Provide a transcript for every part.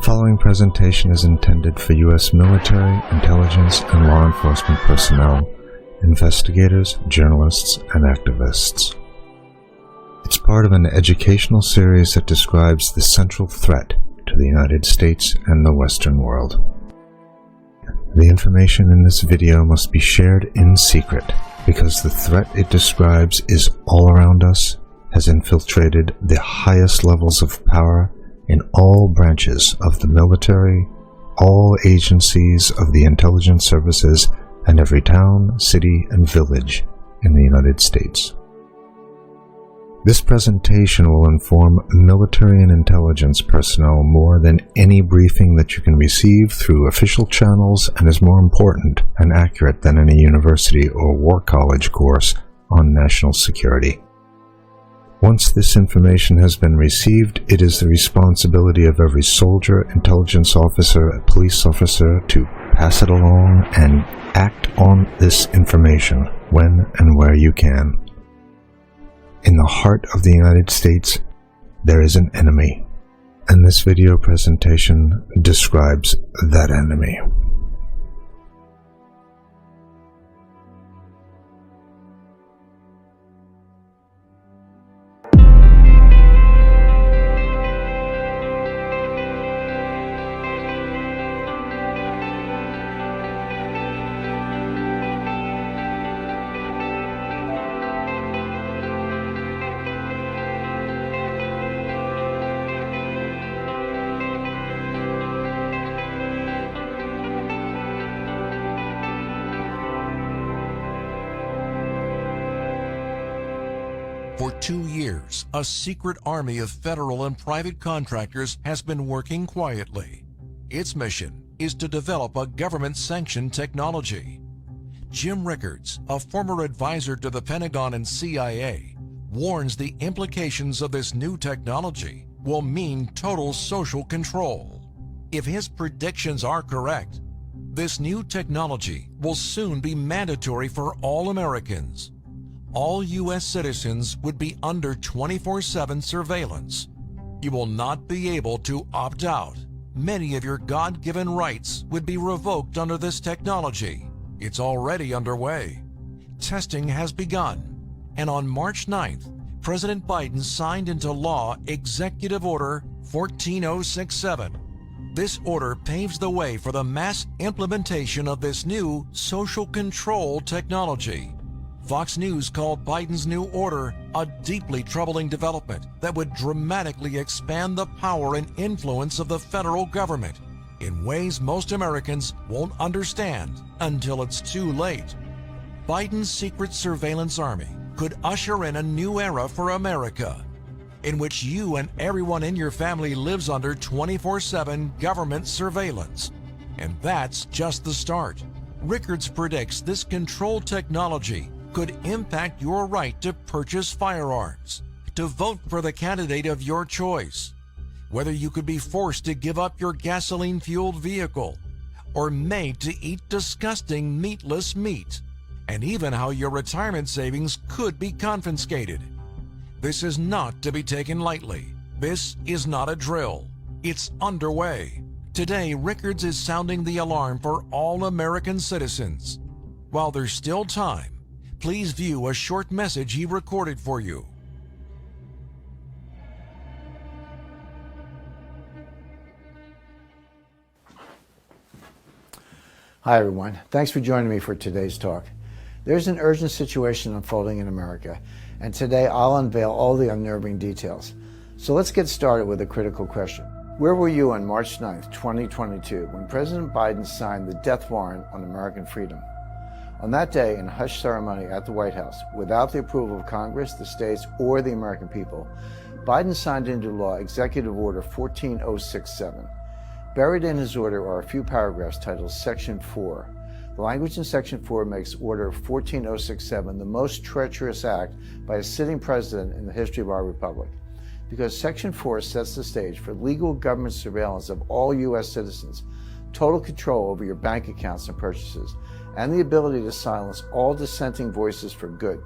following presentation is intended for U.S. military, intelligence, and law enforcement personnel, investigators, journalists, and activists. It's part of an educational series that describes the central threat to the United States and the Western world. The information in this video must be shared in secret because the threat it describes is all around us, has infiltrated the highest levels of power in all branches of the military, all agencies of the intelligence services, and every town, city, and village in the United States. This presentation will inform military and intelligence personnel more than any briefing that you can receive through official channels, and is more important and accurate than any university or war college course on national security. Once this information has been received, it is the responsibility of every soldier, intelligence officer, police officer to pass it along and act on this information when and where you can. In the heart of the United States, there is an enemy, and this video presentation describes that enemy. For 2 years, a secret army of federal and private contractors has been working quietly. Its mission is to develop a government-sanctioned technology. Jim Rickards, a former advisor to the Pentagon and CIA, warns the implications of this new technology will mean total social control. If his predictions are correct, this new technology will soon be mandatory for all Americans. All U.S. citizens would be under 24/7 surveillance. You will not be able to opt out. Many of your God-given rights would be revoked under this technology. It's already underway. Testing has begun, and on March 9th, President Biden signed into law Executive Order 14067. This order paves the way for the mass implementation of this new social control technology. Fox News called Biden's new order a deeply troubling development that would dramatically expand the power and influence of the federal government in ways most Americans won't understand until it's too late. Biden's secret surveillance army could usher in a new era for America, in which you and everyone in your family lives under 24/7 government surveillance. And that's just the start. Rickards predicts this control technology could impact your right to purchase firearms, to vote for the candidate of your choice, whether you could be forced to give up your gasoline-fueled vehicle, or made to eat disgusting meatless meat, and even how your retirement savings could be confiscated. This is not to be taken lightly. This is not a drill. It's underway. Today, Rickards is sounding the alarm for all American citizens. While there's still time, please view a short message he recorded for you. Hi everyone, thanks for joining me for today's talk. There's an urgent situation unfolding in America, and today I'll unveil all the unnerving details. So let's get started with a critical question. Where were you on March 9th, 2022, when President Biden signed the death warrant on American freedom? On that day, in a hush ceremony at the White House, without the approval of Congress, the states, or the American people, Biden signed into law Executive Order 14067. Buried in his order are a few paragraphs titled Section 4. The language in Section 4 makes Order 14067 the most treacherous act by a sitting president in the history of our republic, because Section 4 sets the stage for legal government surveillance of all U.S. citizens, total control over your bank accounts and purchases, and the ability to silence all dissenting voices for good.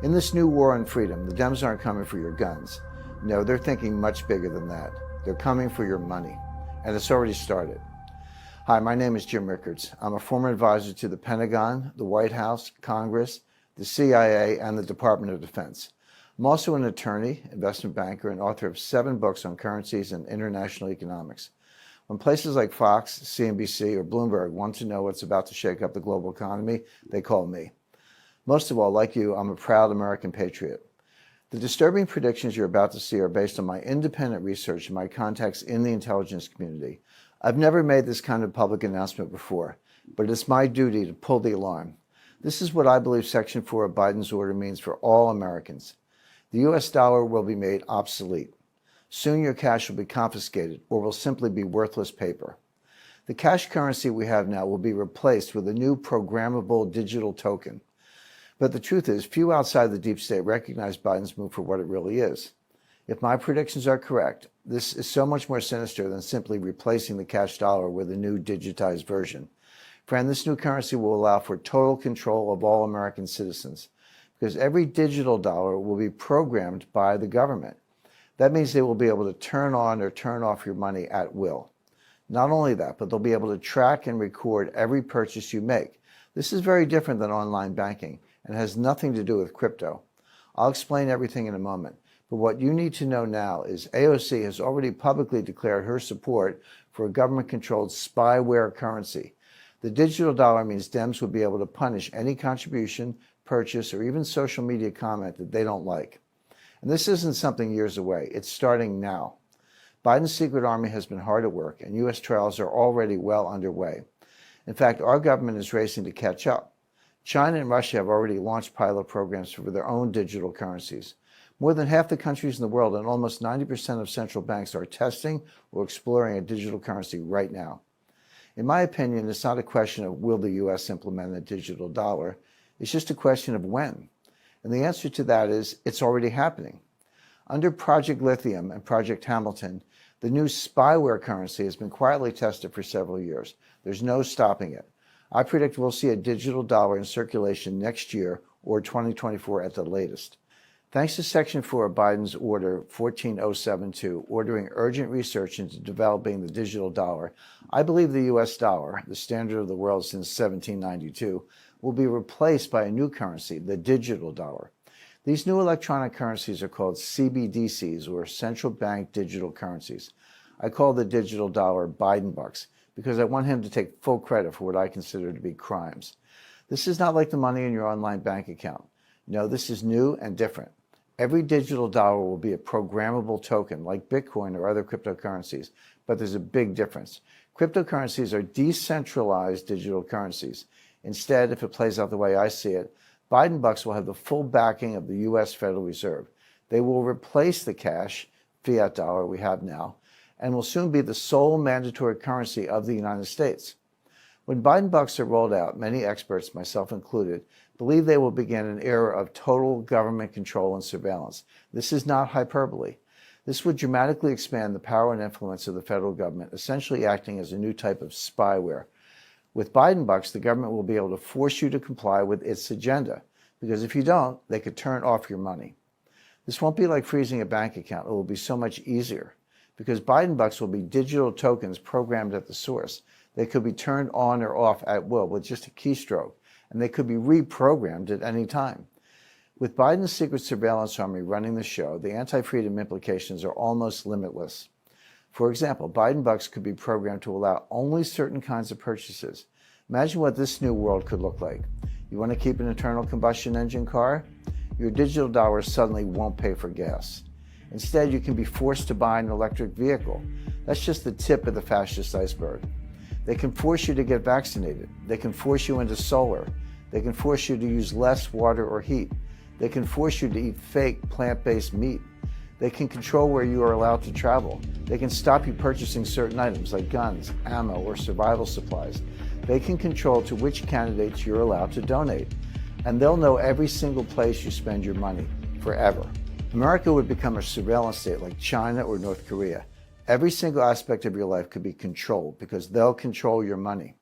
In this new war on freedom, the Dems aren't coming for your guns. No, they're thinking much bigger than that. They're coming for your money. and it's already started. Hi, my name is Jim Rickards. I'm a former advisor to the Pentagon, the White House, Congress, the CIA, and the Department of Defense. I'm also an attorney, investment banker, and author of 7 books on currencies and international economics. When places like Fox, CNBC, or Bloomberg want to know what's about to shake up the global economy, they call me. Most of all, like you, I'm a proud American patriot. The disturbing predictions you're about to see are based on my independent research and my contacts in the intelligence community. I've never made this kind of public announcement before, but it's my duty to pull the alarm. This is what I believe Section 4 of Biden's order means for all Americans. The U.S. dollar will be made obsolete. Soon your cash will be confiscated or will simply be worthless paper. The cash currency we have now will be replaced with a new programmable digital token. But the truth is, few outside the deep state recognize Biden's move for what it really is. If my predictions are correct, this is so much more sinister than simply replacing the cash dollar with a new digitized version. Friend, this new currency will allow for total control of all American citizens, because every digital dollar will be programmed by the government. That means they will be able to turn on or turn off your money at will. Not only that, but they'll be able to track and record every purchase you make. This is very different than online banking and has nothing to do with crypto. I'll explain everything in a moment, but what you need to know now is AOC has already publicly declared her support for a government-controlled spyware currency. The digital dollar means Dems will be able to punish any contribution, purchase, or even social media comment that they don't like. And this isn't something years away. It's starting now. Biden's secret army has been hard at work, and U.S. trials are already well underway. In fact, our government is racing to catch up. China and Russia have already launched pilot programs for their own digital currencies. More than half the countries in the world and almost 90% of central banks are testing or exploring a digital currency right now. In my opinion, it's not a question of will the U.S. implement a digital dollar. It's just a question of when. And the answer to that is it's already happening. Under Project Lithium and Project Hamilton, the new spyware currency has been quietly tested for several years. There's no stopping it. I predict we'll see a digital dollar in circulation next year or 2024 at the latest. Thanks to Section 4 of Biden's Order 14072, ordering urgent research into developing the digital dollar, I believe the U.S. dollar, the standard of the world since 1792, will be replaced by a new currency, the digital dollar. These new electronic currencies are called CBDCs, or central bank digital currencies. I call the digital dollar Biden bucks, because I want him to take full credit for what I consider to be crimes. This is not like the money in your online bank account. No, this is new and different. Every digital dollar will be a programmable token like Bitcoin or other cryptocurrencies, but there's a big difference. Cryptocurrencies are decentralized digital currencies. Instead, if it plays out the way I see it, Biden bucks will have the full backing of the U.S. Federal Reserve. They will replace the cash, fiat dollar we have now, and will soon be the sole mandatory currency of the United States. When Biden bucks are rolled out, many experts, myself included, believe they will begin an era of total government control and surveillance. This is not hyperbole. This would dramatically expand the power and influence of the federal government, essentially acting as a new type of spyware. With Biden bucks, the government will be able to force you to comply with its agenda, because if you don't, they could turn off your money. This won't be like freezing a bank account. It will be so much easier, because Biden bucks will be digital tokens programmed at the source. They could be turned on or off at will with just a keystroke, and they could be reprogrammed at any time. With Biden's secret surveillance army running the show, the anti-freedom implications are almost limitless. For example, Biden bucks could be programmed to allow only certain kinds of purchases. Imagine what this new world could look like. You want to keep an internal combustion engine car? Your digital dollar suddenly won't pay for gas. Instead, you can be forced to buy an electric vehicle. That's just the tip of the fascist iceberg. They can force you to get vaccinated. They can force you into solar. They can force you to use less water or heat. They can force you to eat fake plant-based meat. They can control where you are allowed to travel. They can stop you purchasing certain items like guns, ammo, or survival supplies. They can control to which candidates you're allowed to donate. And they'll know every single place you spend your money, forever. America would become a surveillance state like China or North Korea. Every single aspect of your life could be controlled because they'll control your money.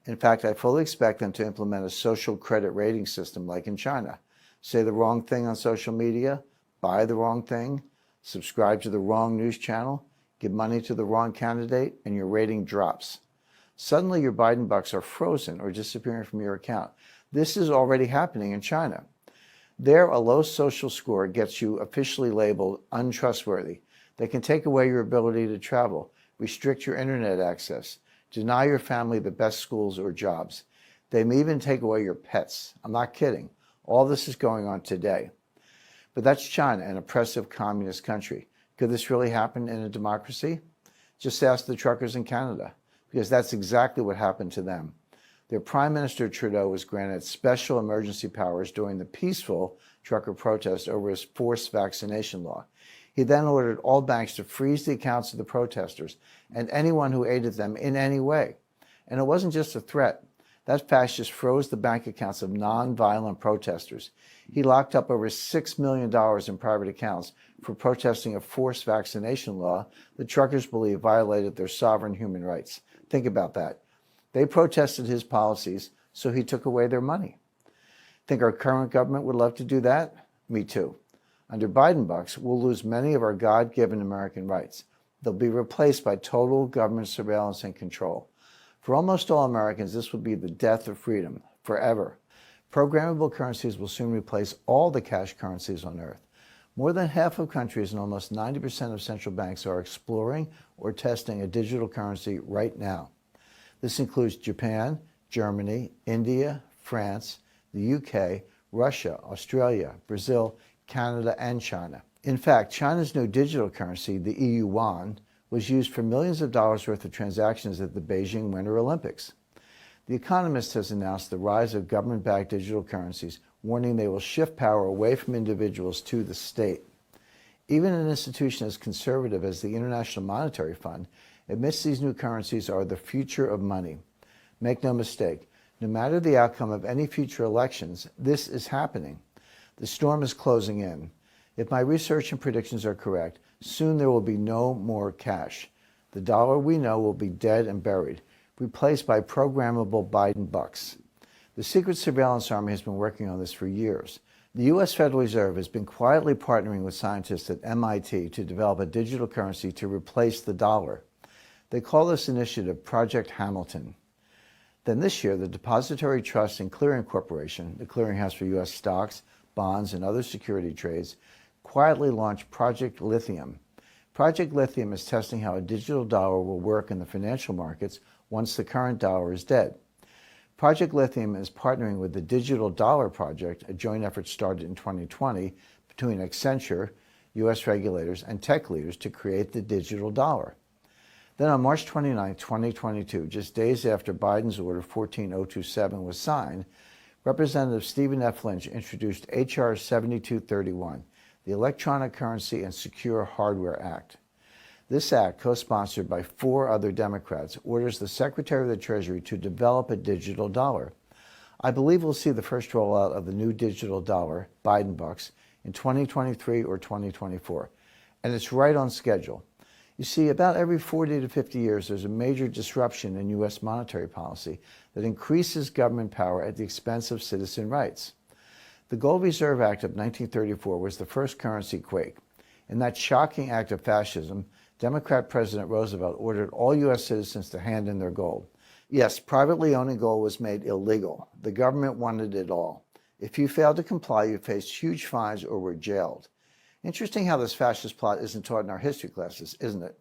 In fact, I fully expect them to implement a social credit rating system like in China. Say the wrong thing on social media, buy the wrong thing, subscribe to the wrong news channel, Give money to the wrong candidate and your rating drops. Suddenly your Biden bucks are frozen or disappearing from your account. This is already happening in China. There, a low social score gets you officially labeled untrustworthy. They can take away your ability to travel, restrict your internet access, deny your family the best schools or jobs. They may even take away your pets. I'm not kidding. All this is going on today. But that's China, an oppressive communist country. Could this really happen in a democracy? Just ask the truckers in Canada, because that's exactly what happened to them. Their Prime Minister Trudeau was granted special emergency powers during the peaceful trucker protest over his forced vaccination law. He then ordered all banks to freeze the accounts of the protesters and anyone who aided them in any way. And it wasn't just a threat. That fascist froze the bank accounts of non-violent protesters. He locked up over $6 million in private accounts for protesting a forced vaccination law the truckers believe violated their sovereign human rights. Think about that. They protested his policies, so he took away their money. Think our current government would love to do that? Me too. Under Biden bucks, we'll lose many of our God-given American rights. They'll be replaced by total government surveillance and control. For almost all Americans, this would be the death of freedom, forever. Programmable currencies will soon replace all the cash currencies on Earth. More than half of countries and almost 90% of central banks are exploring or testing a digital currency right now. This includes Japan, Germany, India, France, the UK, Russia, Australia, Brazil, Canada, and China. In fact, China's new digital currency, the EU yuan, was used for millions of dollars worth of transactions at the Beijing Winter Olympics. The Economist has announced the rise of government-backed digital currencies, warning they will shift power away from individuals to the state. Even an institution as conservative as the International Monetary Fund admits these new currencies are the future of money. Make no mistake, no matter the outcome of any future elections, this is happening. The storm is closing in. If my research and predictions are correct, soon there will be no more cash. The dollar we know will be dead and buried, replaced by programmable Biden bucks. The Secret Surveillance Army has been working on this for years. The U.S. Federal Reserve has been quietly partnering with scientists at MIT to develop a digital currency to replace the dollar. They call this initiative Project Hamilton. Then this year, the Depository Trust and Clearing Corporation, the clearinghouse for U.S. stocks, bonds, and other security trades, quietly launched Project Lithium. Project Lithium is testing how a digital dollar will work in the financial markets once the current dollar is dead. Project Lithium is partnering with the Digital Dollar Project, a joint effort started in 2020 between Accenture, U.S. regulators, and tech leaders to create the digital dollar. Then on March 29, 2022, just days after Biden's Order 14027 was signed, Representative Stephen F. Lynch introduced H.R. 7231, the Electronic Currency and Secure Hardware Act. This act, co-sponsored by 4 other Democrats, orders the Secretary of the Treasury to develop a digital dollar. I believe we'll see the first rollout of the new digital dollar, Biden bucks, in 2023 or 2024. And it's right on schedule. You see, about every 40 to 50 years, there's a major disruption in U.S. monetary policy that increases government power at the expense of citizen rights. The Gold Reserve Act of 1934 was the first currency quake. In that shocking act of fascism, Democrat President Roosevelt ordered all U.S. citizens to hand in their gold. Yes, privately owning gold was made illegal. The government wanted it all. If you failed to comply, you faced huge fines or were jailed. Interesting how this fascist plot isn't taught in our history classes, isn't it?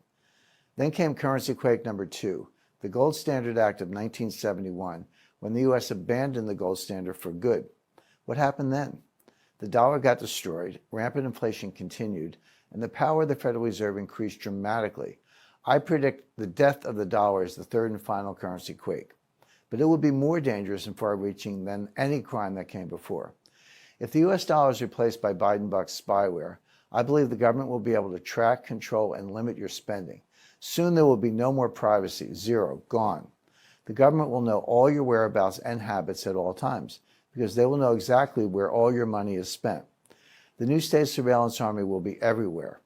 Then came currency quake number 2, the Gold Standard Act of 1971, when the U.S. abandoned the gold standard for good. What happened then? The dollar got destroyed, rampant inflation continued, and the power of the Federal Reserve increased dramatically. I predict the death of the dollar is the third and final currency quake. But it will be more dangerous and far-reaching than any crime that came before. If the U.S. dollar is replaced by Biden bucks spyware, I believe the government will be able to track, control, and limit your spending. Soon there will be no more privacy, zero, gone. The government will know all your whereabouts and habits at all times, because they will know exactly where all your money is spent. The new state surveillance army will be everywhere.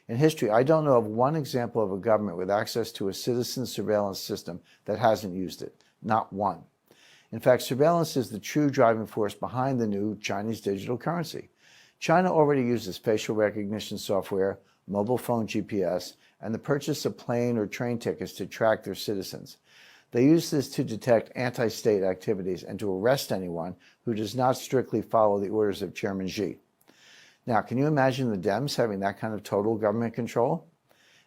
In history, I don't know of one example of a government with access to a citizen surveillance system that hasn't used it. Not one. In fact, surveillance is the true driving force behind the new Chinese digital currency. China already uses facial recognition software, mobile phone GPS, and the purchase of plane or train tickets to track their citizens. They use this to detect anti-state activities and to arrest anyone who does not strictly follow the orders of Chairman Xi. Now, can you imagine the Dems having that kind of total government control?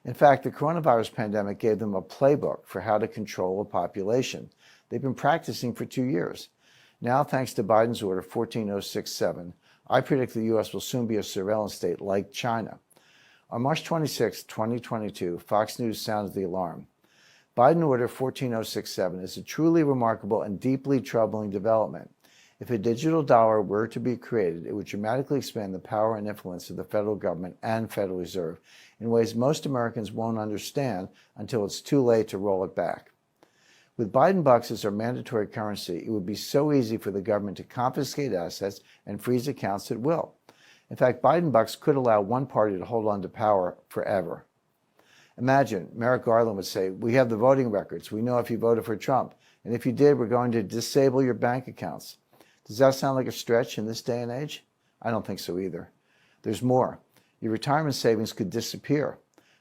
In fact, the coronavirus pandemic gave them a playbook for how to control a population. They've been practicing for 2 years. Now, thanks to Biden's order 14067, I predict the U.S. will soon be a surveillance state like China. On March 26, 2022, Fox News sounded the alarm. Biden Order 14067 is a truly remarkable and deeply troubling development. If a digital dollar were to be created, it would dramatically expand the power and influence of the federal government and Federal Reserve in ways most Americans won't understand until it's too late to roll it back. With Biden bucks as our mandatory currency, it would be so easy for the government to confiscate assets and freeze accounts at will. In fact, Biden bucks could allow one party to hold on to power forever. Imagine Merrick Garland would say, "We have the voting records. We know if you voted for Trump. And if you did, we're going to disable your bank accounts." Does that sound like a stretch in this day and age? I don't think so either. There's more. Your retirement savings could disappear.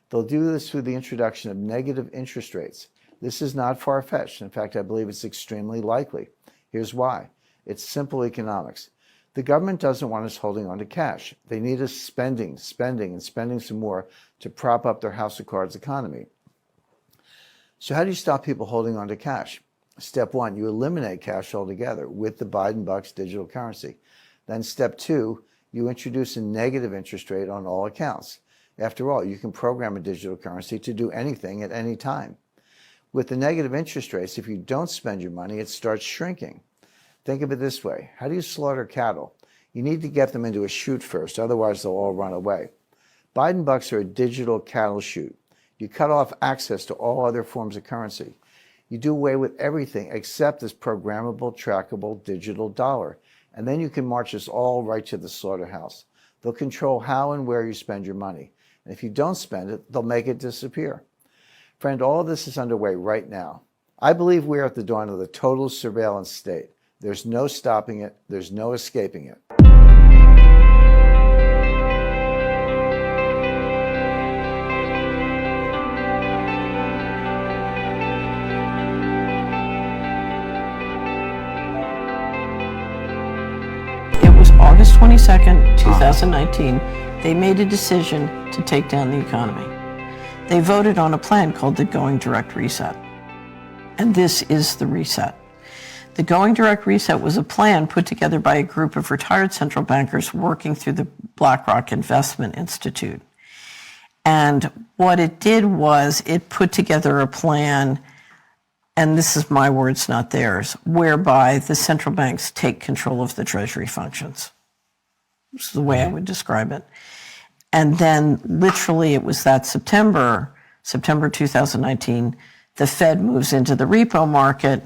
They'll do this through the introduction of negative interest rates. This is not far-fetched. In fact, I believe it's extremely likely. Here's why. It's simple economics. The government doesn't want us holding on to cash. They need us spending some more to prop up their house of cards economy. So how do you stop people holding on to cash? Step one, you eliminate cash altogether with the Biden bucks digital currency. Then step two, you introduce a negative interest rate on all accounts. After all, you can program a digital currency to do anything at any time. With the negative interest rates, if you don't spend your money, it starts shrinking. Think of it this way. How do you slaughter cattle? You need to get them into a chute first, otherwise they'll all run away. Biden bucks are a digital cattle chute. You cut off access to all other forms of currency. You do away with everything except this programmable, trackable digital dollar. And then you can march us all right to the slaughterhouse. They'll control how and where you spend your money. And if you don't spend it, they'll make it disappear. Friend, all of this is underway right now. I believe we're at the dawn of the total surveillance state. There's no stopping it. There's no escaping it. August 22nd, 2019, they made a decision to take down the economy. They voted on a plan called the Going Direct Reset. And this is the reset. The Going Direct Reset was a plan put together by a group of retired central bankers working through the BlackRock Investment Institute. And what it did was it put together a plan, and this is my words, not theirs, whereby the central banks take control of the treasury functions. This is the way I would describe it. And then literally it was that September 2019, the Fed moves into the repo market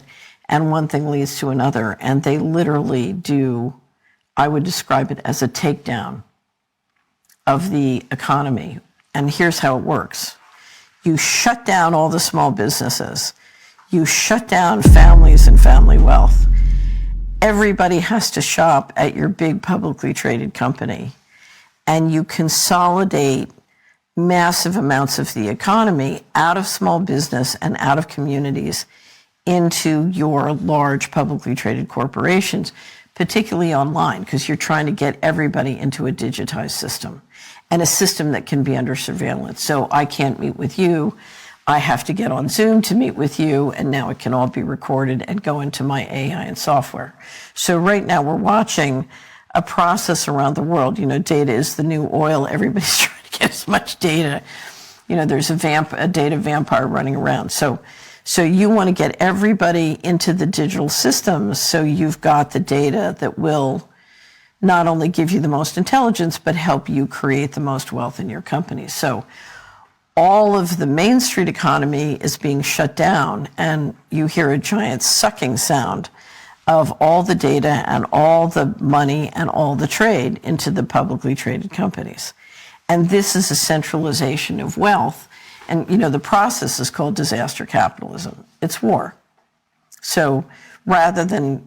and one thing leads to another. And they literally do, I would describe it as a takedown of the economy. And here's how it works. You shut down all the small businesses. You shut down families and family wealth. Everybody has to shop at your big publicly traded company. And you consolidate massive amounts of the economy out of small business and out of communities into your large publicly traded corporations, particularly online, because you're trying to get everybody into a digitized system and a system that can be under surveillance. So I can't meet with you. I have to get on Zoom to meet with you, and now it can all be recorded and go into my AI and software. So right now we're watching a process around the world. You know, data is the new oil. Everybody's trying to get as much data. You know, there's a data vampire running around. So you want to get everybody into the digital systems so you've got the data that will not only give you the most intelligence, but help you create the most wealth in your company. So all of the Main Street economy is being shut down, and you hear a giant sucking sound of all the data and all the money and all the trade into the publicly traded companies. And this is a centralization of wealth. And, you know, the process is called disaster capitalism. It's war. So rather than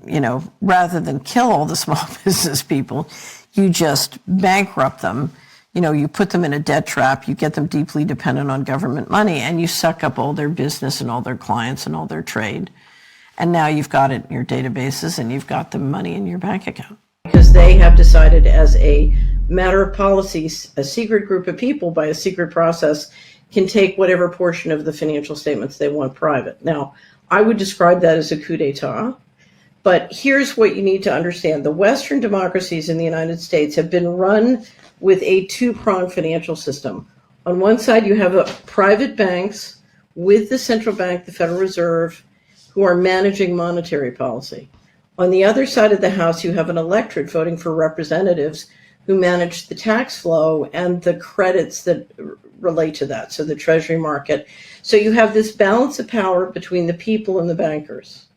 kill all the small business people, you just bankrupt them. You put them in a debt trap, you get them deeply dependent on government money, and you suck up all their business and all their clients and all their trade. And now you've got it in your databases and you've got the money in your bank account. Because they have decided, as a matter of policy, a secret group of people by a secret process can take whatever portion of the financial statements they want private. Now, I would describe that as a coup d'etat. But here's what you need to understand. The Western democracies in the United States have been run with a two-pronged financial system. On one side, you have private banks with the central bank, the Federal Reserve, who are managing monetary policy. On the other side of the house, you have an electorate voting for representatives who manage the tax flow and the credits that relate to that, so the treasury market. So you have this balance of power between the people and the bankers.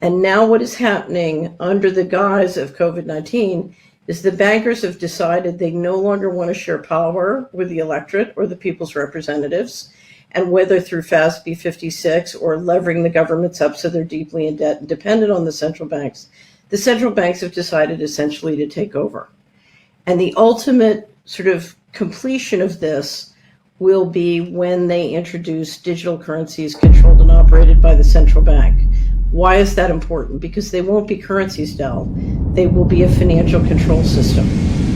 And now what is happening under the guise of COVID-19 is the bankers have decided they no longer want to share power with the electorate or the people's representatives. And whether through FASB 56 or levering the governments up so they're deeply in debt and dependent on the central banks have decided essentially to take over. And the ultimate sort of completion of this will be when they introduce digital currencies controlled and operated by the central bank. Why is that important? Because they won't be currencies, Del. They will be a financial control system.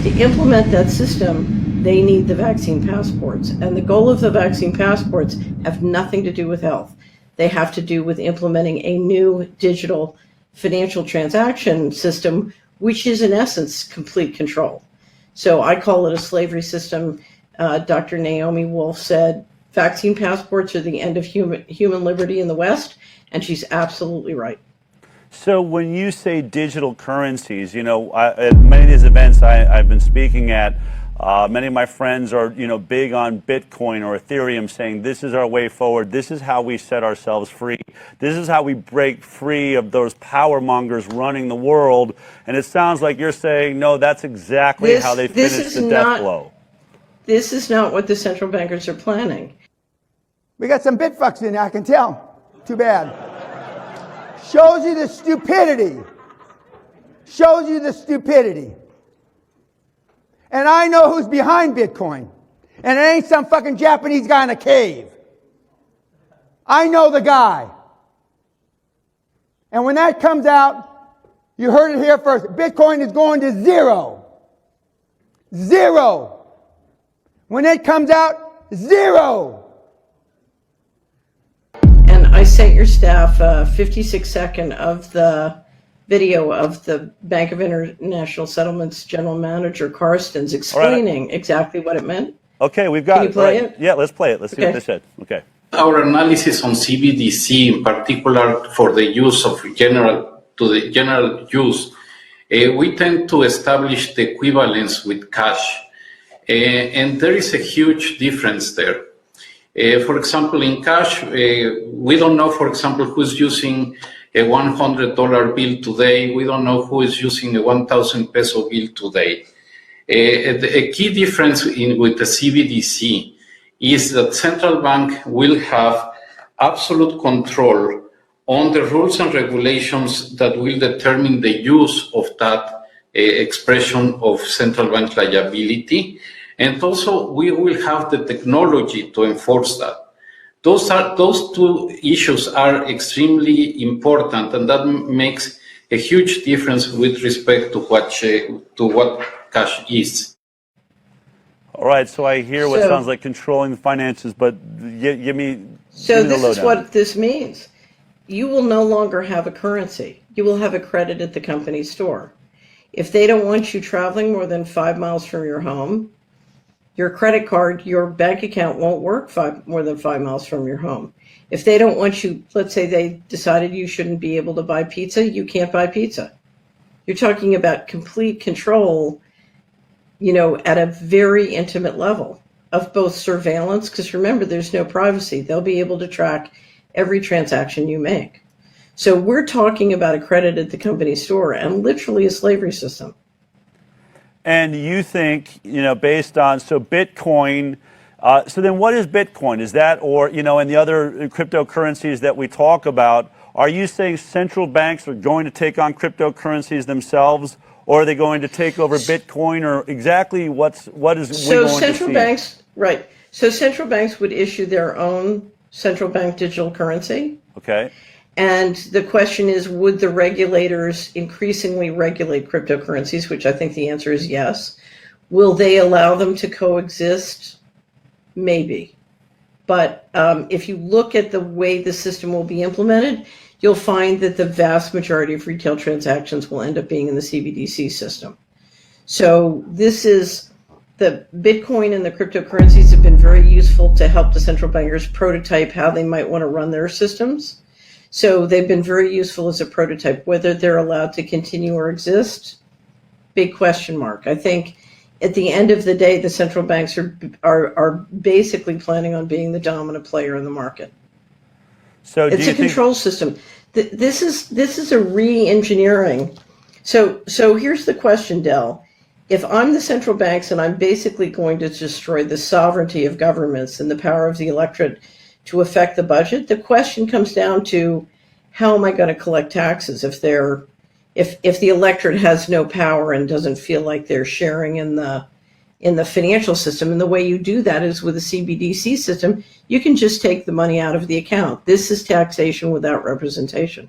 To implement that system, they need the vaccine passports. And the goal of the vaccine passports have nothing to do with health. They have to do with implementing a new digital financial transaction system, which is in essence complete control. So I call it a slavery system. Dr. Naomi Wolf said, vaccine passports are the end of human liberty in the West, and she's absolutely right. So when you say digital currencies, at many of these events I've been speaking at, many of my friends are, big on Bitcoin or Ethereum, saying this is our way forward. This is how we set ourselves free. This is how we break free of those power mongers running the world. And it sounds like you're saying, no, that's exactly how they finish the death blow. This is not what the central bankers are planning. We got some bitfucks in there, I can tell. Too bad. Shows you the stupidity. Shows you the stupidity. And I know who's behind Bitcoin. And it ain't some fucking Japanese guy in a cave. I know the guy. And when that comes out, you heard it here first. Bitcoin is going to zero. Zero. When it comes out, zero. And I sent your staff a 56-second of the video of the Bank of International Settlements General Manager Carstens explaining exactly what it meant. Okay, we've got Can you play it? Yeah, let's play it. Let's see what they said. Okay. Our analysis on CBDC, in particular for the use of general use, we tend to establish the equivalence with cash. And there is a huge difference there. For example, in cash, we don't know, for example, who's using a $100 bill today. We don't know who is using a 1,000 peso bill today. A key difference with the CBDC is that central bank will have absolute control on the rules and regulations that will determine the use of that expression of central bank liability. And also, we will have the technology to enforce that. Those two issues are extremely important, and that makes a huge difference with respect to what cash is. All right, so I hear what sounds like controlling the finances, but give me So this is what this means. You will no longer have a currency. You will have a credit at the company store. If they don't want you traveling more than 5 miles from your home, your credit card, your bank account won't work more than 5 miles from your home. If they don't want you, let's say they decided you shouldn't be able to buy pizza, you can't buy pizza. You're talking about complete control, at a very intimate level of both surveillance, because remember, there's no privacy. They'll be able to track every transaction you make. So we're talking about a credit at the company store and literally a slavery system. And you think, based on, Bitcoin, so then what is Bitcoin? Is that, or, and the other cryptocurrencies that we talk about, Are you saying central banks are going to take on cryptocurrencies themselves, or are they going to take over Bitcoin, or exactly what is we going to see? So central banks, right. So central banks would issue their own central bank digital currency. Okay. And the question is, would the regulators increasingly regulate cryptocurrencies, which I think the answer is yes. Will they allow them to coexist? Maybe. But if you look at the way the system will be implemented, you'll find that the vast majority of retail transactions will end up being in the CBDC system. So this is, the Bitcoin and the cryptocurrencies have been very useful to help the central bankers prototype how they might want to run their systems. So they've been very useful as a prototype. Whether they're allowed to continue or exist, big question mark. I think at the end of the day, the central banks are basically planning on being the dominant player in the market. So it's a control system. This is a re-engineering. So here's the question, Del. If I'm the central banks and I'm basically going to destroy the sovereignty of governments and the power of the electorate to affect the budget, the question comes down to, how am I going to collect taxes if the electorate has no power and doesn't feel like they're sharing in the financial system? And the way you do that is with a CBDC system. You can just take the money out of the account. This is taxation without representation.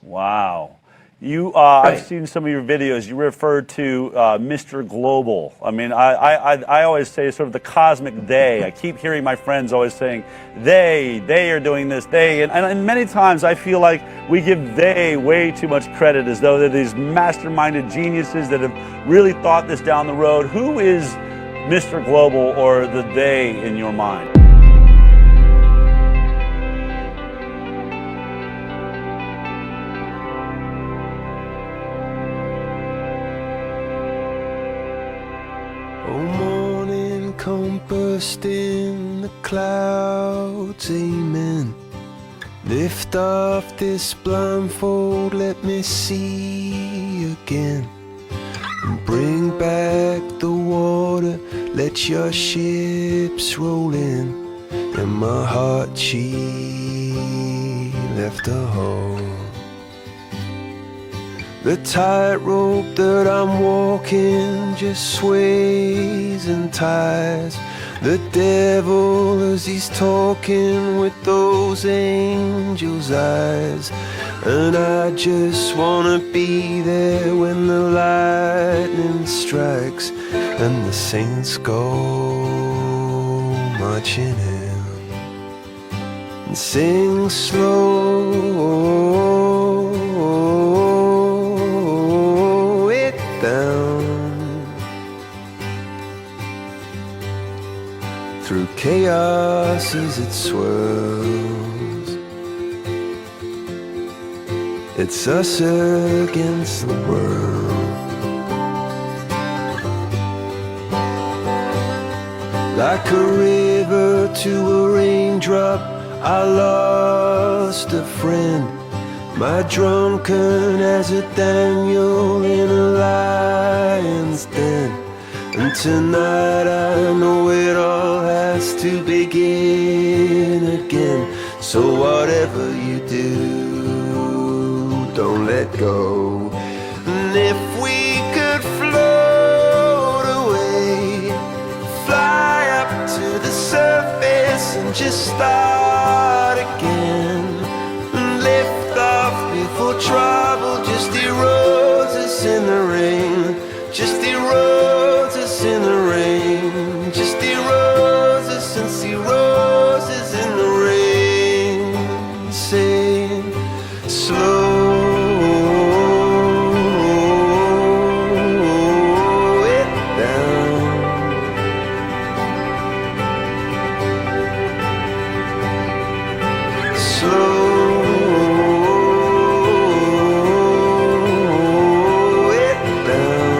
Wow. Right. I've seen some of your videos. You refer to Mr. Global. I mean, I always say sort of the cosmic they. I keep hearing my friends always saying they are doing this, they. And many times I feel like we give they way too much credit, as though they're these masterminded geniuses that have really thought this down the road. Who is Mr. Global or the they in your mind? Come bursting the clouds, amen. Lift off this blindfold, let me see again. And bring back the water, let your ships roll in. And my heart, she left a hole. The tightrope that I'm walking just sways and ties. The devil as he's talking with those angels' eyes. And I just wanna be there when the lightning strikes and the saints go marching in. And sing slow through chaos as it swirls. It's us against the world. Like a river to a raindrop, I lost a friend. My drunken as a Daniel in a lion's den. And tonight I know it all has to begin again. So whatever you do, don't let go. And if we could float away, fly up to the surface and just start again. And lift off before trouble just erodes us in the rain. Just erodes us in the rain. Just erodes us and see roses in the rain. Saying slow it down. Slow it down.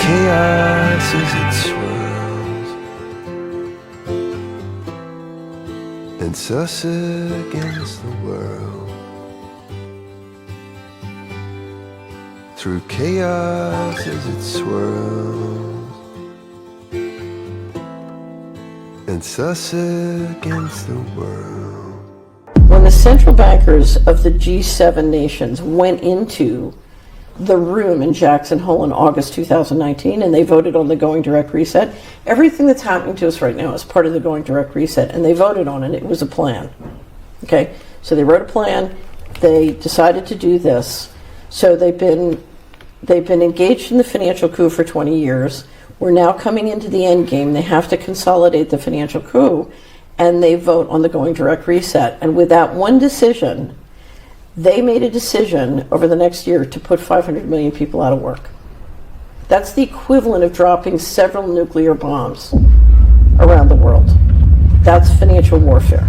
chaos as it swirls, it's us against the world. Through chaos as it swirls, it's us against the world. When the central bankers of the G7 nations went into the room in Jackson Hole in August 2019 and they voted on the Going Direct Reset, everything that's happening to us right now is part of the Going Direct Reset, and they voted on it. It was a plan. Okay? So they wrote a plan. They decided to do this. So they've been engaged in the financial coup for 20 years. We're now coming into the end game. They have to consolidate the financial coup, and they vote on the Going Direct Reset. And with that one decision, they made a decision over the next year to put 500 million people out of work. That's the equivalent of dropping several nuclear bombs around the world. That's financial warfare.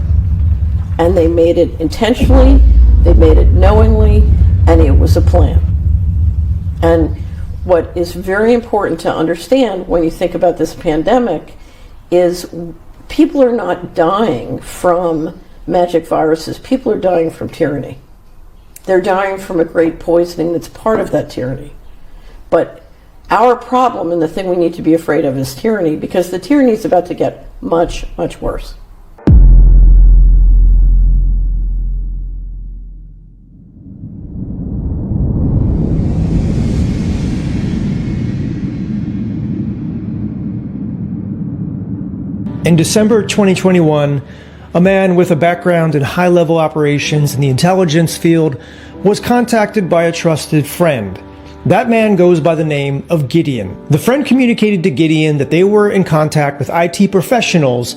And they made it intentionally, they made it knowingly, and it was a plan. And what is very important to understand when you think about this pandemic is people are not dying from magic viruses. People are dying from tyranny. They're dying from a great poisoning that's part of that tyranny. But our problem and the thing we need to be afraid of is tyranny, because the tyranny is about to get much, much worse. In December 2021, a man with a background in high-level operations in the intelligence field was contacted by a trusted friend. That man goes by the name of Gideon. The friend communicated to Gideon that they were in contact with IT professionals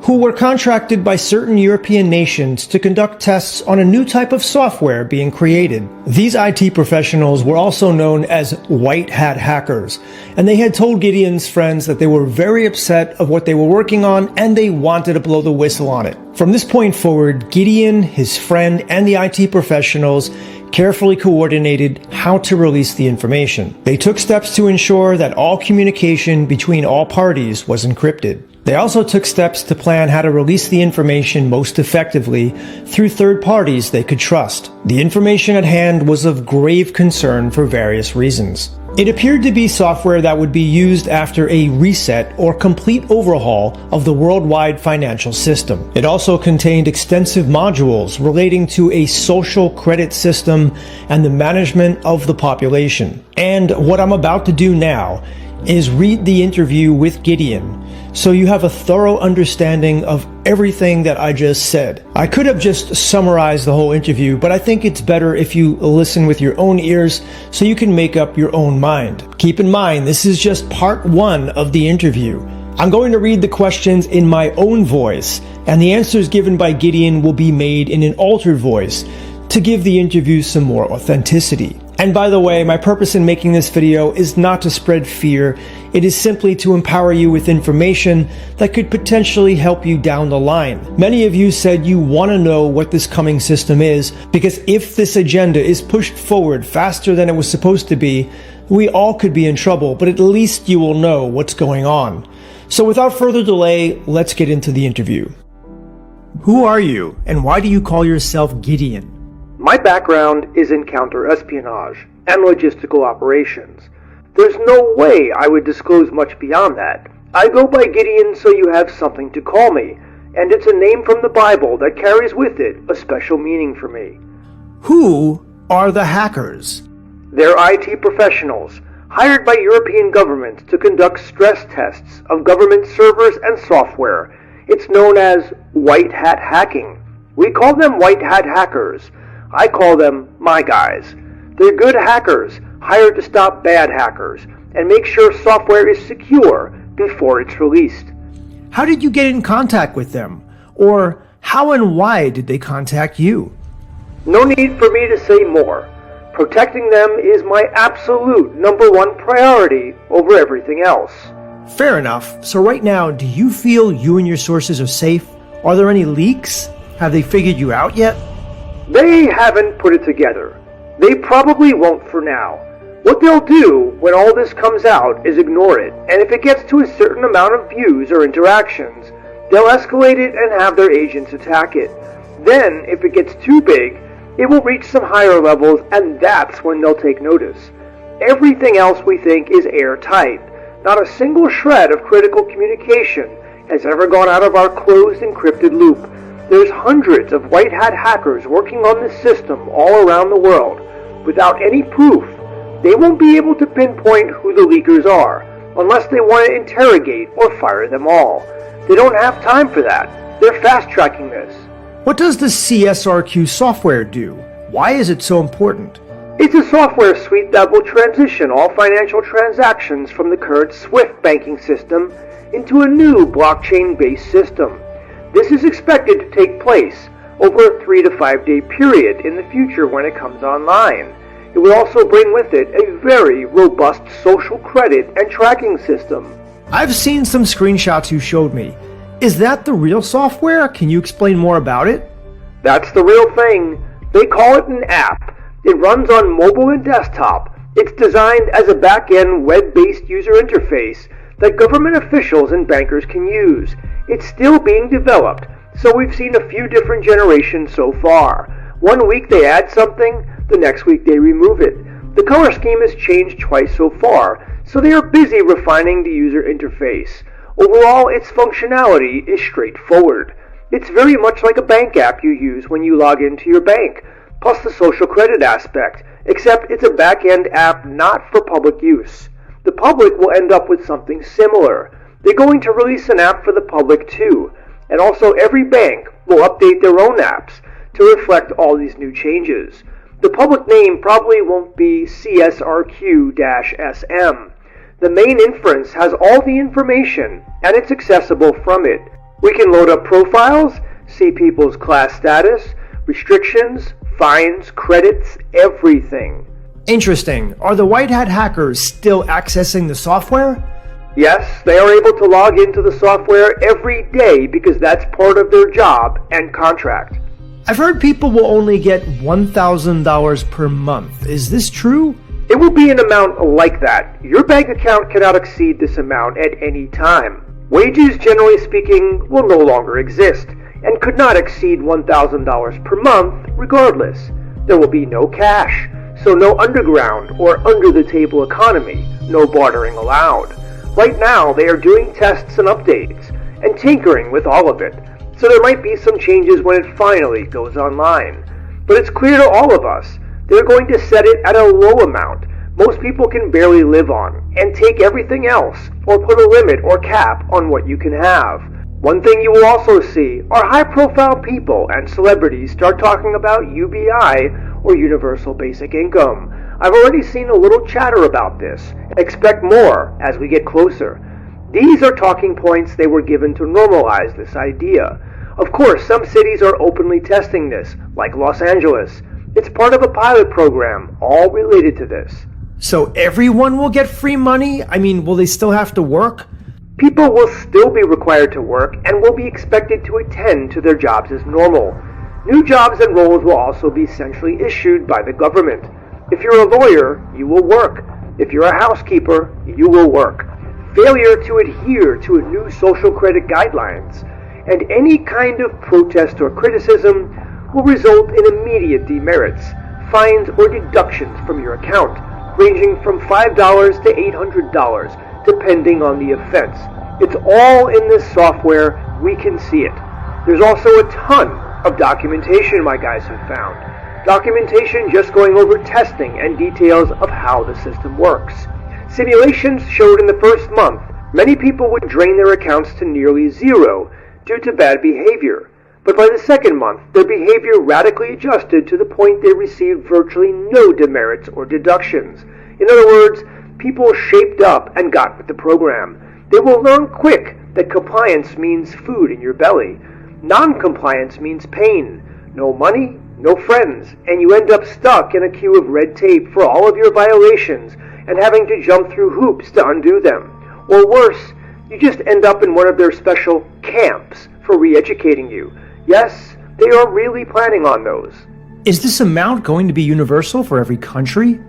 who were contracted by certain European nations to conduct tests on a new type of software being created. These IT professionals were also known as white hat hackers, and they had told Gideon's friends that they were very upset of what they were working on and they wanted to blow the whistle on it. From this point forward, Gideon, his friend, and the IT professionals carefully coordinated how to release the information. They took steps to ensure that all communication between all parties was encrypted. They also took steps to plan how to release the information most effectively through third parties they could trust. The information at hand was of grave concern for various reasons. It appeared to be software that would be used after a reset or complete overhaul of the worldwide financial system. It also contained extensive modules relating to a social credit system and the management of the population. And what I'm about to do now is read the interview with Gideon, so you have a thorough understanding of everything that I just said. I could have just summarized the whole interview, but I think it's better if you listen with your own ears so you can make up your own mind. Keep in mind, this is just part one of the interview. I'm going to read the questions in my own voice, and the answers given by Gideon will be made in an altered voice to give the interview some more authenticity. And by the way, my purpose in making this video is not to spread fear. It is simply to empower you with information that could potentially help you down the line. Many of you said you want to know what this coming system is, because if this agenda is pushed forward faster than it was supposed to be, we all could be in trouble, but at least you will know what's going on. So without further delay, let's get into the interview. Who are you, and why do you call yourself Gideon? My background is in counter-espionage and logistical operations. There's no way I would disclose much beyond that. I go by Gideon so you have something to call me, and it's a name from the Bible that carries with it a special meaning for me. Who are the hackers? They're IT professionals, hired by European governments to conduct stress tests of government servers and software. It's known as white hat hacking. We call them white hat hackers. I call them my guys. They're good hackers, hired to stop bad hackers and make sure software is secure before it's released. How did you get in contact with them? Or how and why did they contact you? No need for me to say more. Protecting them is my absolute #1 priority over everything else. Fair enough. So right now, do you feel you and your sources are safe? Are there any leaks? Have they figured you out yet? They haven't put it together. They probably won't for now. What they'll do when all this comes out is ignore it, and if it gets to a certain amount of views or interactions, they'll escalate it and have their agents attack it. Then, if it gets too big, it will reach some higher levels, and that's when they'll take notice. Everything else we think is airtight. Not a single shred of critical communication has ever gone out of our closed encrypted loop. There's hundreds of white hat hackers working on this system all around the world. Without any proof, they won't be able to pinpoint who the leakers are, unless they want to interrogate or fire them all. They don't have time for that. They're fast-tracking this. What does the CSRQ software do? Why is it so important? It's a software suite that will transition all financial transactions from the current SWIFT banking system into a new blockchain-based system. This is expected to take place over a 3 to 5 day period in the future when it comes online. It will also bring with it a very robust social credit and tracking system. I've seen some screenshots you showed me. Is that the real software? Can you explain more about it? That's the real thing. They call it an app. It runs on mobile and desktop. It's designed as a back-end web-based user interface that government officials and bankers can use. It's still being developed, so we've seen a few different generations so far. One week they add something, the next week they remove it. The color scheme has changed twice so far, so they are busy refining the user interface. Overall, its functionality is straightforward. It's very much like a bank app you use when you log into your bank, plus the social credit aspect, except it's a back-end app not for public use. The public will end up with something similar. They're going to release an app for the public too, and also every bank will update their own apps to reflect all these new changes. The public name probably won't be CSRQ-SM. The main inference has all the information, and it's accessible from it. We can load up profiles, see people's class status, restrictions, fines, credits, everything. Interesting. Are the white hat hackers still accessing the software? Yes, they are able to log into the software every day because that's part of their job and contract. I've heard people will only get $1,000 per month. Is this true? It will be an amount like that. Your bank account cannot exceed this amount at any time. Wages, generally speaking, will no longer exist and could not exceed $1,000 per month regardless. There will be no cash, so no underground or under-the-table economy, no bartering allowed. Right now, they are doing tests and updates and tinkering with all of it, so there might be some changes when it finally goes online. But it's clear to all of us, they're going to set it at a low amount most people can barely live on, and take everything else, or put a limit or cap on what you can have. One thing you will also see are high-profile people and celebrities start talking about UBI, or Universal Basic Income. I've already seen a little chatter about this. Expect more as we get closer. These are talking points they were given to normalize this idea. Of course, some cities are openly testing this, like Los Angeles. It's part of a pilot program, all related to this. So everyone will get free money? I mean, will they still have to work? People will still be required to work and will be expected to attend to their jobs as normal. New jobs and roles will also be centrally issued by the government. If you're a lawyer, you will work. If you're a housekeeper, you will work. Failure to adhere to a new social credit guidelines and any kind of protest or criticism will result in immediate demerits, fines, or deductions from your account, ranging from $5 to $800, depending on the offense. It's all in this software. We can see it. There's also a ton of documentation my guys have found. Documentation just going over testing and details of how the system works. Simulations showed in the first month, many people would drain their accounts to nearly zero due to bad behavior. But by the second month, their behavior radically adjusted to the point they received virtually no demerits or deductions. In other words, people shaped up and got with the program. They will learn quick that compliance means food in your belly. Non-compliance means pain. No money, no friends, and you end up stuck in a queue of red tape for all of your violations and having to jump through hoops to undo them. Or worse, you just end up in one of their special camps for re-educating you. Yes, they are really planning on those. Is this amount going to be universal for every country?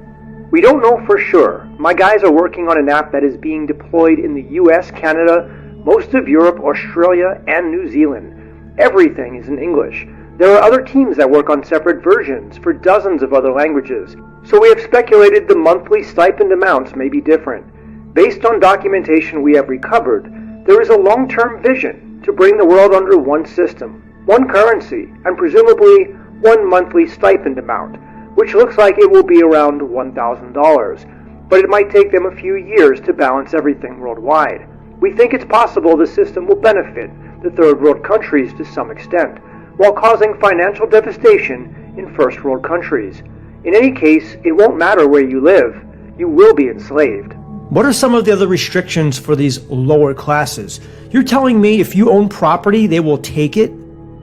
We don't know for sure. My guys are working on an app that is being deployed in the US, Canada, most of Europe, Australia, and New Zealand. Everything is in English. There are other teams that work on separate versions for dozens of other languages. So we have speculated the monthly stipend amounts may be different. Based on documentation we have recovered, there is a long-term vision to bring the world under one system, one currency, and presumably one monthly stipend amount, which looks like it will be around $1,000, but it might take them a few years to balance everything worldwide. We think it's possible the system will benefit the third world countries to some extent, while causing financial devastation in first world countries. In any case, it won't matter where you live. You will be enslaved. What are some of the other restrictions for these lower classes? You're telling me if you own property, they will take it?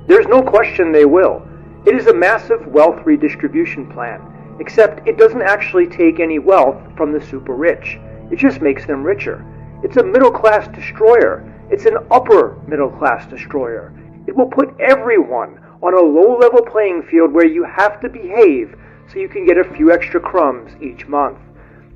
There's no question they will. It is a massive wealth redistribution plan, except it doesn't actually take any wealth from the super rich. It just makes them richer. It's a middle-class destroyer. It's an upper middle-class destroyer. It will put everyone on a low-level playing field where you have to behave so you can get a few extra crumbs each month.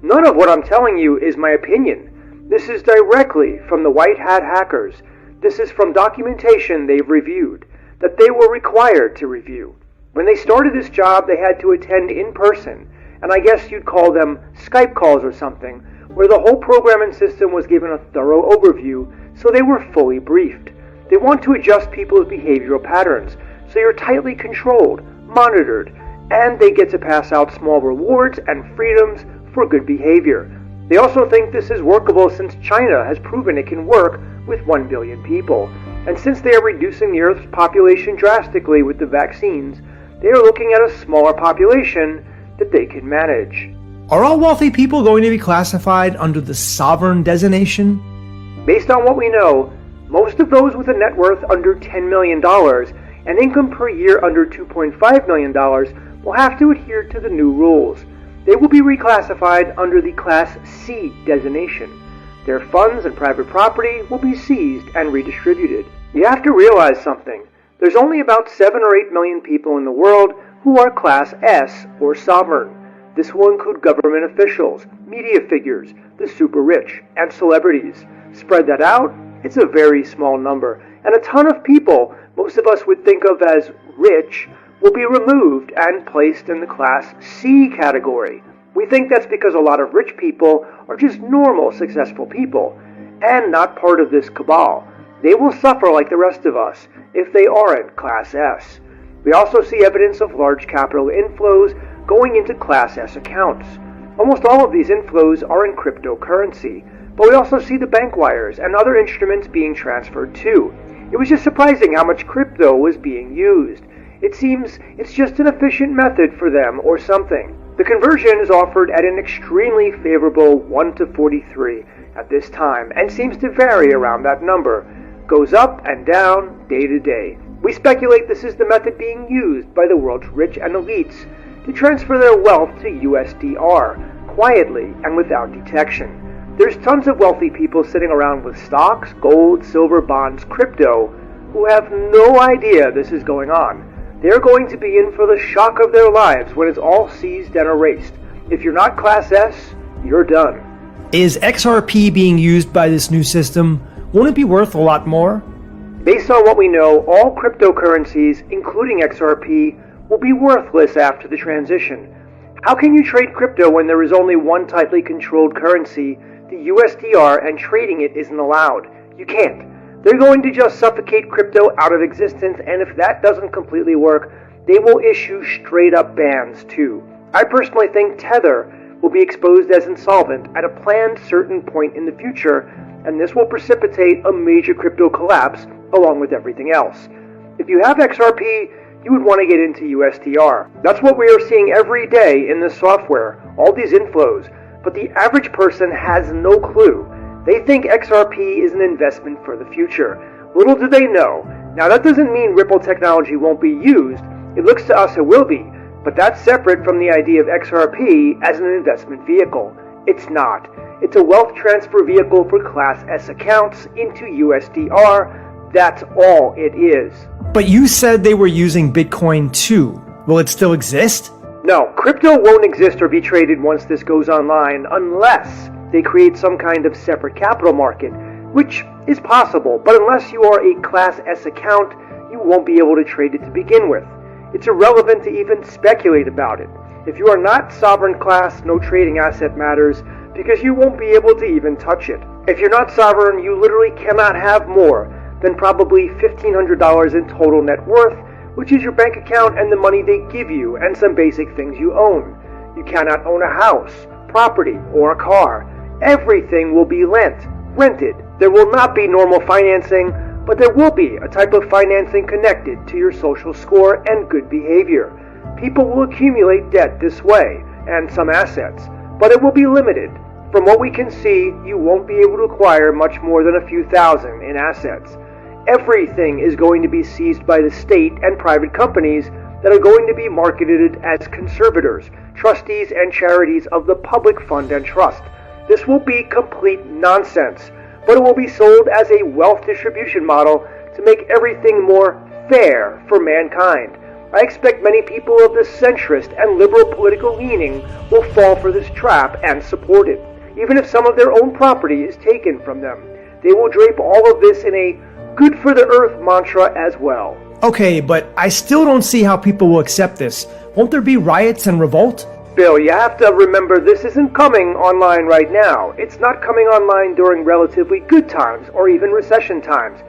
None of what I'm telling you is my opinion. This is directly from the white hat hackers. This is from documentation they've reviewed, that they were required to review. When they started this job, they had to attend in person, and I guess you'd call them Skype calls or something, where the whole program and system was given a thorough overview, so they were fully briefed. They want to adjust people's behavioral patterns, so you're tightly controlled, monitored, and they get to pass out small rewards and freedoms for good behavior. They also think this is workable since China has proven it can work with 1 billion people. And since they are reducing the Earth's population drastically with the vaccines, they are looking at a smaller population that they can manage. Are all wealthy people going to be classified under the sovereign designation? Based on what we know, most of those with a net worth under $10 million and income per year under $2.5 million will have to adhere to the new rules. They will be reclassified under the Class C designation. Their funds and private property will be seized and redistributed. You have to realize something. There's only about 7 or 8 million people in the world who are Class S or sovereign. This will include government officials, media figures, the super rich, and celebrities. Spread that out, it's a very small number, and a ton of people most of us would think of as rich will be removed and placed in the Class C category. We think that's because a lot of rich people are just normal, successful people, and not part of this cabal. They will suffer like the rest of us if they aren't Class S. We also see evidence of large capital inflows going into Class S accounts. Almost all of these inflows are in cryptocurrency, but we also see the bank wires and other instruments being transferred too. It was just surprising how much crypto was being used. It seems it's just an efficient method for them or something. The conversion is offered at an extremely favorable 1 to 43 at this time and seems to vary around that number. Goes up and down day to day. We speculate this is the method being used by the world's rich and elites to transfer their wealth to USDR, quietly and without detection. There's tons of wealthy people sitting around with stocks, gold, silver, bonds, crypto, who have no idea this is going on. They're going to be in for the shock of their lives when it's all seized and erased. If you're not Class S, you're done. Is XRP being used by this new system? Won't it be worth a lot more? Based on what we know, all cryptocurrencies, including XRP, will be worthless after the transition. How can you trade crypto when there is only one tightly controlled currency, the USDR, and trading it isn't allowed? You can't. They're going to just suffocate crypto out of existence, and if that doesn't completely work, they will issue straight-up bans too. I personally think Tether will be exposed as insolvent at a planned certain point in the future, and this will precipitate a major crypto collapse along with everything else. If you have XRP, you would want to get into USDR. That's what we are seeing every day in this software, all these inflows, but the average person has no clue. They think XRP is an investment for the future. Little do they know. Now that doesn't mean Ripple technology won't be used. It looks to us it will be, but that's separate from the idea of XRP as an investment vehicle. It's not. It's a wealth transfer vehicle for Class S accounts into USDR. That's all it is. But you said they were using Bitcoin too. Will it still exist? No, crypto won't exist or be traded once this goes online unless they create some kind of separate capital market, which is possible, but unless you are a Class S account, you won't be able to trade it to begin with. It's irrelevant to even speculate about it. If you are not sovereign class, no trading asset matters because you won't be able to even touch it. If you're not sovereign, you literally cannot have more than probably $1,500 in total net worth, which is your bank account and the money they give you and some basic things you own. You cannot own a house, property, or a car. Everything will be lent, rented. There will not be normal financing, but there will be a type of financing connected to your social score and good behavior. People will accumulate debt this way, and some assets, but it will be limited. From what we can see, you won't be able to acquire much more than a few thousand in assets. Everything is going to be seized by the state and private companies that are going to be marketed as conservators, trustees, and charities of the public fund and trust. This will be complete nonsense, but it will be sold as a wealth distribution model to make everything more fair for mankind. I expect many people of the centrist and liberal political leaning will fall for this trap and support it. Even if some of their own property is taken from them, they will drape all of this in a good for the earth mantra as well. Okay, but I still don't see how people will accept this. Won't there be riots and revolt? Bill, you have to remember this isn't coming online right now. It's not coming online during relatively good times or even recession times.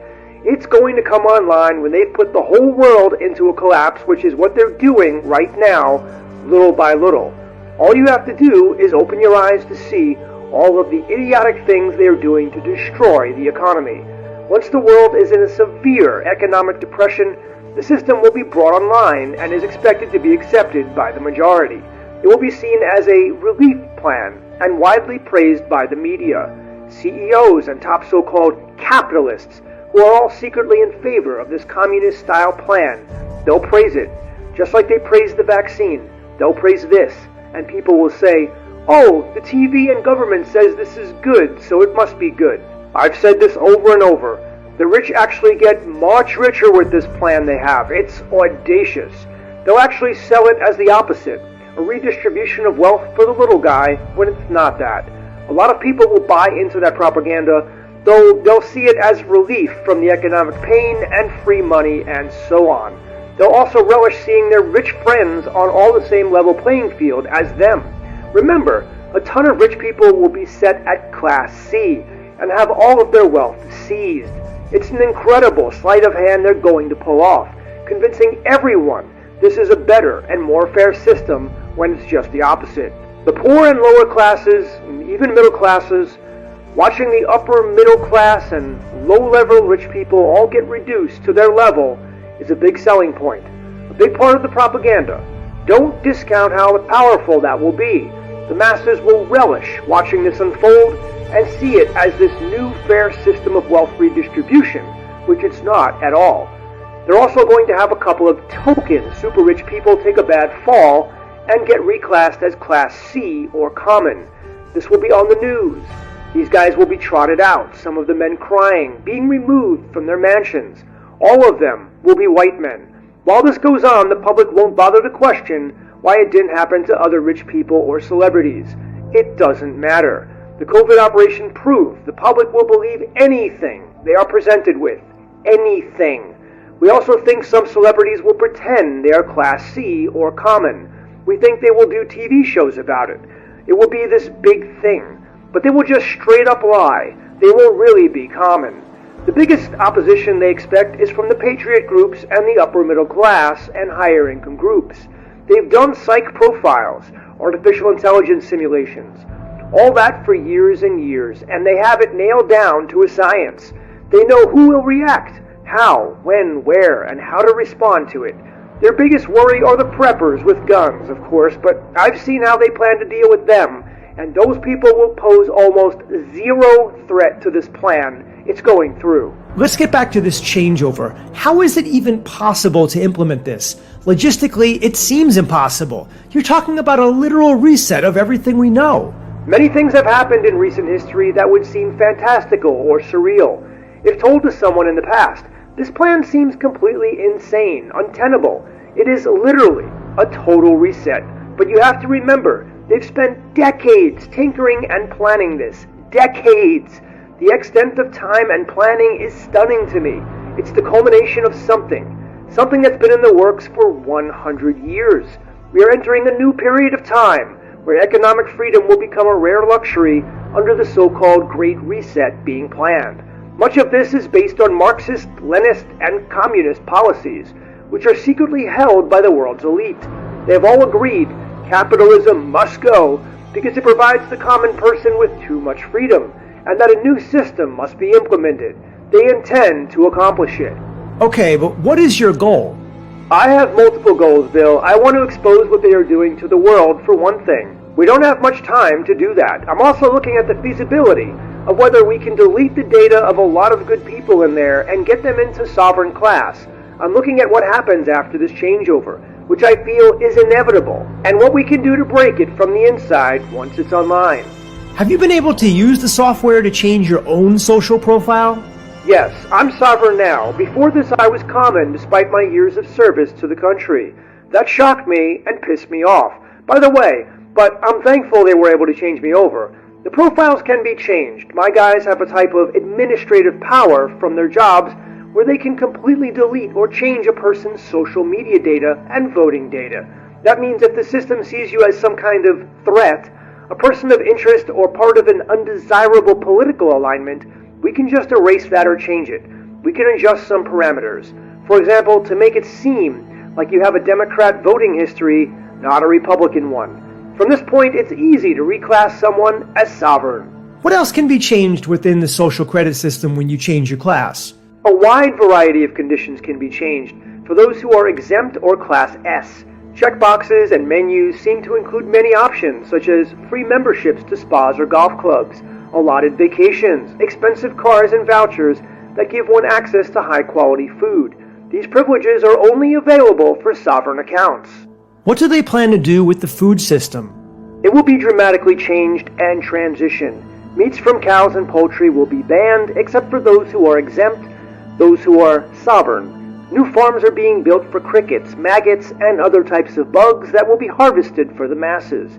It's going to come online when they've put the whole world into a collapse, which is what they're doing right now, little by little. All you have to do is open your eyes to see all of the idiotic things they are doing to destroy the economy. Once the world is in a severe economic depression, the system will be brought online and is expected to be accepted by the majority. It will be seen as a relief plan and widely praised by the media. CEOs and top so-called capitalists who are all secretly in favor of this communist-style plan, they'll praise it. Just like they praise the vaccine, they'll praise this, and people will say, "Oh, the TV and government says this is good, so it must be good." I've said this over and over. The rich actually get much richer with this plan they have. It's audacious. They'll actually sell it as the opposite, a redistribution of wealth for the little guy when it's not that. A lot of people will buy into that propaganda, though they'll see it as relief from the economic pain and free money and so on. They'll also relish seeing their rich friends on all the same level playing field as them. Remember, a ton of rich people will be set at Class C and have all of their wealth seized. It's an incredible sleight of hand they're going to pull off, convincing everyone this is a better and more fair system when it's just the opposite. The poor and lower classes, and even middle classes, watching the upper middle class and low-level rich people all get reduced to their level is a big selling point, a big part of the propaganda. Don't discount how powerful that will be. The masses will relish watching this unfold and see it as this new fair system of wealth redistribution, which it's not at all. They're also going to have a couple of token super rich people take a bad fall and get reclassed as Class C or common. This will be on the news. These guys will be trotted out, some of the men crying, being removed from their mansions. All of them will be white men. While this goes on, the public won't bother to question why it didn't happen to other rich people or celebrities. It doesn't matter. The COVID operation proved the public will believe anything they are presented with. Anything. We also think some celebrities will pretend they are Class C or common. We think they will do TV shows about it. It will be this big thing. But they will just straight up lie. They will really be common. The biggest opposition they expect is from the patriot groups and the upper middle class and higher income groups. They've done psych profiles, artificial intelligence simulations, all that for years and years, and they have it nailed down to a science. They know who will react, how, when, where, and how to respond to it. Their biggest worry are the preppers with guns, of course, but I've seen how they plan to deal with them, and those people will pose almost zero threat to this plan. It's going through. Let's get back to this changeover. How is it even possible to implement this? Logistically, it seems impossible. You're talking about a literal reset of everything we know. Many things have happened in recent history that would seem fantastical or surreal. If told to someone in the past, this plan seems completely insane, untenable. It is literally a total reset, But you have to remember, they've spent decades tinkering and planning this. Decades! The extent of time and planning is stunning to me. It's the culmination of something that's been in the works for 100 years. We are entering a new period of time where economic freedom will become a rare luxury under the so-called Great Reset being planned. Much of this is based on Marxist, Leninist, and communist policies, which are secretly held by the world's elite. They have all agreed capitalism must go because it provides the common person with too much freedom, and that a new system must be implemented. They intend to accomplish it. Okay, but what is your goal? I have multiple goals, Bill. I want to expose what they are doing to the world, for one thing. We don't have much time to do that. I'm also looking at the feasibility of whether we can delete the data of a lot of good people in there and get them into sovereign class. I'm looking at what happens after this changeover, which I feel is inevitable, and what we can do to break it from the inside once it's online. Have you been able to use the software to change your own social profile? Yes, I'm sovereign now. Before this I was common despite my years of service to the country. That shocked me and pissed me off. By the way, but I'm thankful they were able to change me over. The profiles can be changed. My guys have a type of administrative power from their jobs where they can completely delete or change a person's social media data and voting data. That means if the system sees you as some kind of threat, a person of interest, or part of an undesirable political alignment, we can just erase that or change it. We can adjust some parameters. For example, to make it seem like you have a Democrat voting history, not a Republican one. From this point, it's easy to reclass someone as sovereign. What else can be changed within the social credit system when you change your class? A wide variety of conditions can be changed for those who are exempt or Class S. Checkboxes and menus seem to include many options, such as free memberships to spas or golf clubs, allotted vacations, expensive cars and vouchers that give one access to high-quality food. These privileges are only available for sovereign accounts. What do they plan to do with the food system? It will be dramatically changed and transitioned. Meats from cows and poultry will be banned, except for those who are exempt, those who are sovereign. New farms are being built for crickets, maggots, and other types of bugs that will be harvested for the masses.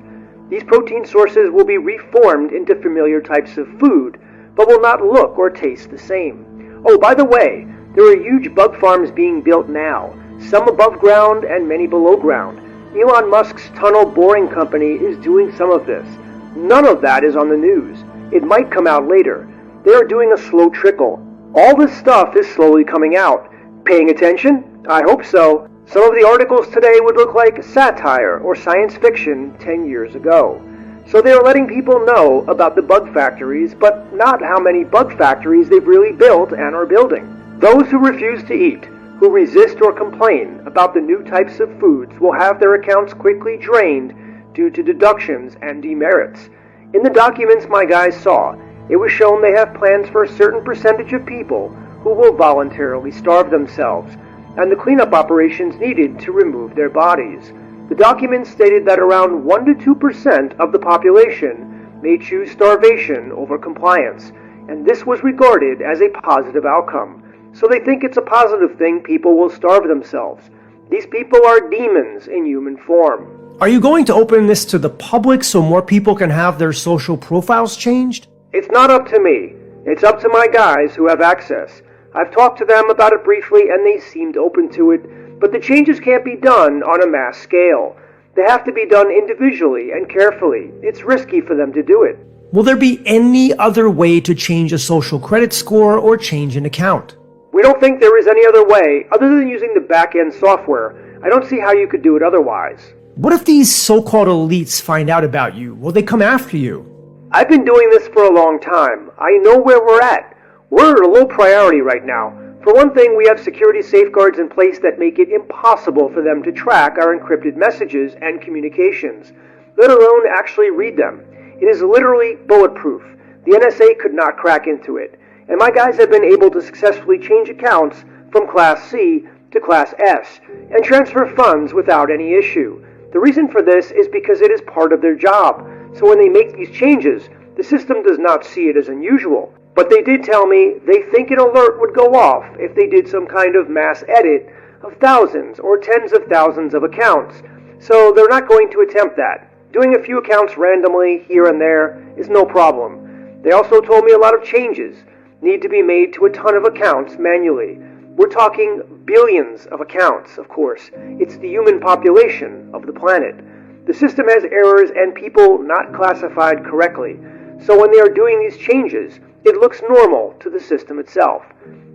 These protein sources will be reformed into familiar types of food, but will not look or taste the same. Oh, by the way, there are huge bug farms being built now, some above ground and many below ground. Elon Musk's tunnel boring company is doing some of this. None of that is on the news. It might come out later. They are doing a slow trickle. All this stuff is slowly coming out. Paying attention? I hope so. Some of the articles today would look like satire or science fiction 10 years ago. So they are letting people know about the bug factories, but not how many bug factories they've really built and are building. Those who refuse to eat, who resist or complain about the new types of foods, will have their accounts quickly drained due to deductions and demerits. In the documents my guys saw, it was shown they have plans for a certain percentage of people who will voluntarily starve themselves, and the cleanup operations needed to remove their bodies. The documents stated that around 1 to 2% of the population may choose starvation over compliance, and this was regarded as a positive outcome. So they think it's a positive thing people will starve themselves. These people are demons in human form. Are you going to open this to the public so more people can have their social profiles changed? It's not up to me. It's up to my guys who have access. I've talked to them about it briefly and they seemed open to it, but the changes can't be done on a mass scale. They have to be done individually and carefully. It's risky for them to do it. Will there be any other way to change a social credit score or change an account? We don't think there is any other way other than using the back-end software. I don't see how you could do it otherwise. What if these so-called elites find out about you? Will they come after you? I've been doing this for a long time. I know where we're at. We're at a low priority right now. For one thing, we have security safeguards in place that make it impossible for them to track our encrypted messages and communications, let alone actually read them. It is literally bulletproof. The NSA could not crack into it. And my guys have been able to successfully change accounts from Class C to Class S and transfer funds without any issue. The reason for this is because it is part of their job. So when they make these changes, the system does not see it as unusual. But they did tell me they think an alert would go off if they did some kind of mass edit of thousands or tens of thousands of accounts. so they're not going to attempt that. Doing a few accounts randomly here and there is no problem. They also told me a lot of changes need to be made to a ton of accounts manually. We're talking billions of accounts, of course. It's the human population of the planet. The system has errors and people not classified correctly. So when they are doing these changes, it looks normal to the system itself.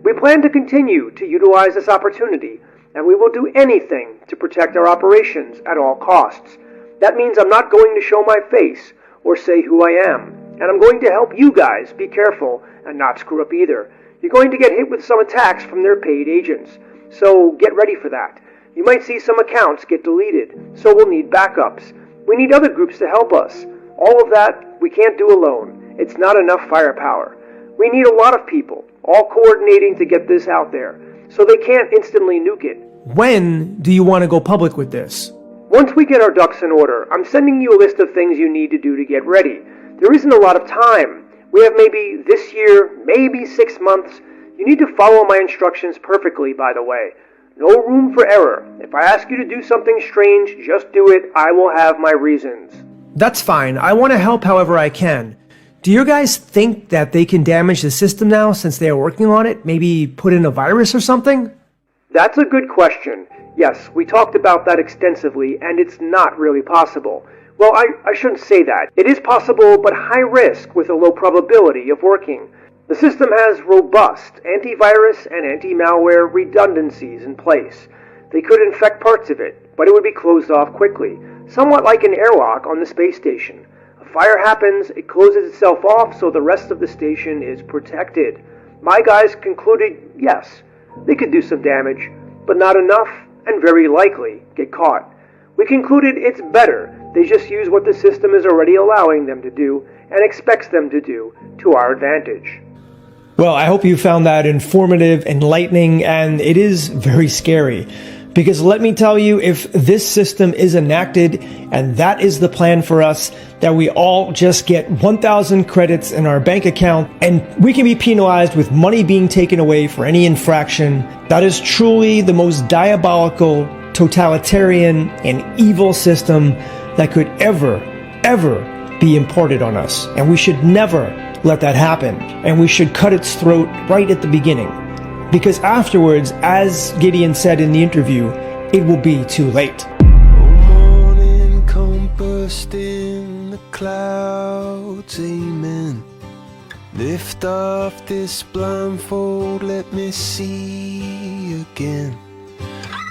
We plan to continue to utilize this opportunity, and we will do anything to protect our operations at all costs. That means I'm not going to show my face or say who I am, and I'm going to help you guys be careful and not screw up either. You're going to get hit with some attacks from their paid agents, so get ready for that. You might see some accounts get deleted, so we'll need backups. We need other groups to help us. All of that we can't do alone. It's not enough firepower. We need a lot of people, all coordinating to get this out there, so they can't instantly nuke it. When do you want to go public with this? Once we get our ducks in order, I'm sending you a list of things you need to do to get ready. There isn't a lot of time. We have maybe this year, maybe 6 months. You need to follow my instructions perfectly, by the way. No room for error. If I ask you to do something strange, just do it. I will have my reasons. That's fine. I want to help however I can. Do you guys think that they can damage the system now since they are working on it? Maybe put in a virus or something? That's a good question. Yes, we talked about that extensively, and it's not really possible. Well, I shouldn't say that. It is possible, but high risk with a low probability of working. The system has robust antivirus and anti-malware redundancies in place. They could infect parts of it, but it would be closed off quickly, somewhat like an airlock on the space station. A fire happens, it closes itself off, so the rest of the station is protected. My guys concluded, yes, they could do some damage, but not enough, and very likely get caught. We concluded it's better they just use what the system is already allowing them to do and expects them to do to our advantage. Well, I hope you found that informative, enlightening, and it is very scary. Because let me tell you, if this system is enacted, and that is the plan for us, that we all just get 1,000 credits in our bank account, and we can be penalized with money being taken away for any infraction, that is truly the most diabolical, totalitarian, and evil system that could ever be imported on us. And we should never let that happen. And we should cut its throat right at the beginning. Because afterwards, as Gideon said in the interview, it will be too late. Morning come bursting the clouds, amen. Lift off this blindfold, let me see again,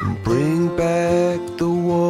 and bring back the war.